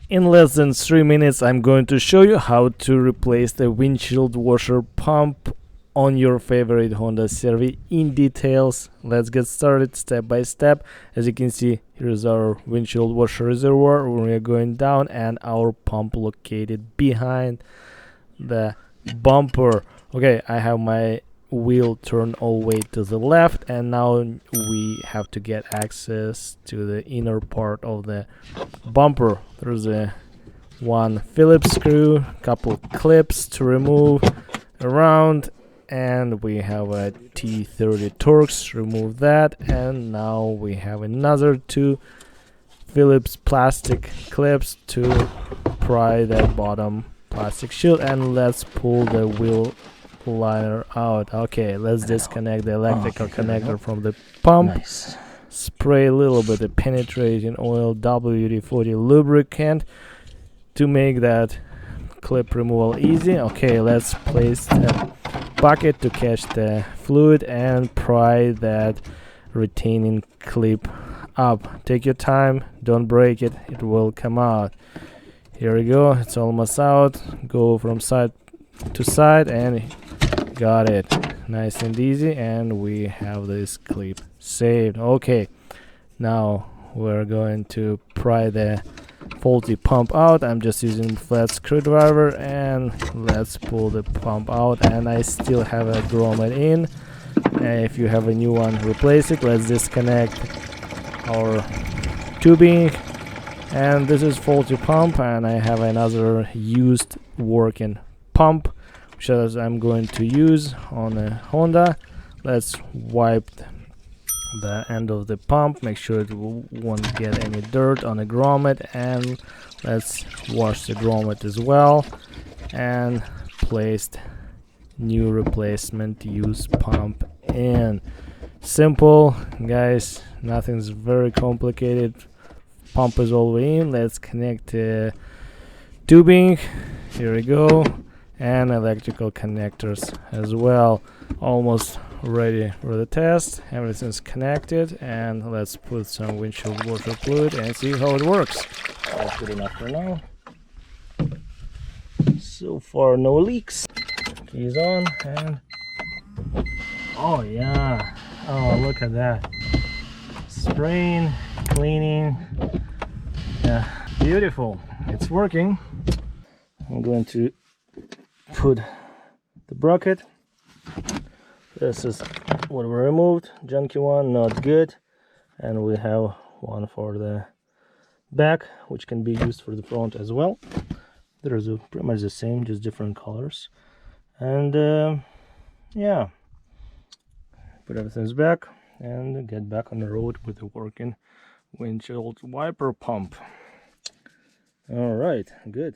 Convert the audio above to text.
In less than 3 minutes, I'm going to show you how to replace the windshield washer pump on your favorite Honda CRV in details. Let's get started step by step. As you can see, here's our windshield washer reservoir. We are going down and our pump located behind the bumper. Okay, I have my wheel turned all the way to the left, and now we have to get access to the inner part of the bumper. There's a one Phillips screw, couple clips to remove around, and we have a T30 Torx, remove that, and now we have another two Phillips plastic clips to pry that bottom plastic shield, and let's pull the wheel liner out. Okay, let's disconnect the electrical connector from the pump. Nice. Spray a little bit of penetrating oil WD-40 lubricant to make that clip removal easy. Okay, let's place the bucket to catch the fluid and pry that retaining clip up. Take your time, don't break it, it will come out. Here we go, it's almost out. Go from side to side and got it. Nice and easy, and we have this clip saved. Okay, now we're going to pry the faulty pump out. I'm just using flat screwdriver, and let's pull the pump out, and I still have a grommet in. If you have a new one, replace it. Let's disconnect our tubing, and this is faulty pump, and I have another used working pump which I'm going to use on a Honda. Let's wipe the end of the pump, make sure it won't get any dirt on the grommet, and let's wash the grommet as well, and place new replacement used pump in. Simple, guys, nothing's very complicated. Pump is all the way in. Let's connect tubing. Here we go, and electrical connectors as well. Almost ready for the test. Everything's connected, and let's put some windshield washer fluid and see how it works. That's good enough for now. So far, no leaks. Keys on, and oh yeah, oh look at that, spraying, cleaning, yeah, beautiful. It's working. I'm going to put the bracket. This is what we removed, junky one, not good, and we have one for the back, which can be used for the front as well. There's pretty much the same, just different colors. And yeah, put everything's back and get back on the road with the working windshield wiper pump. All right, good.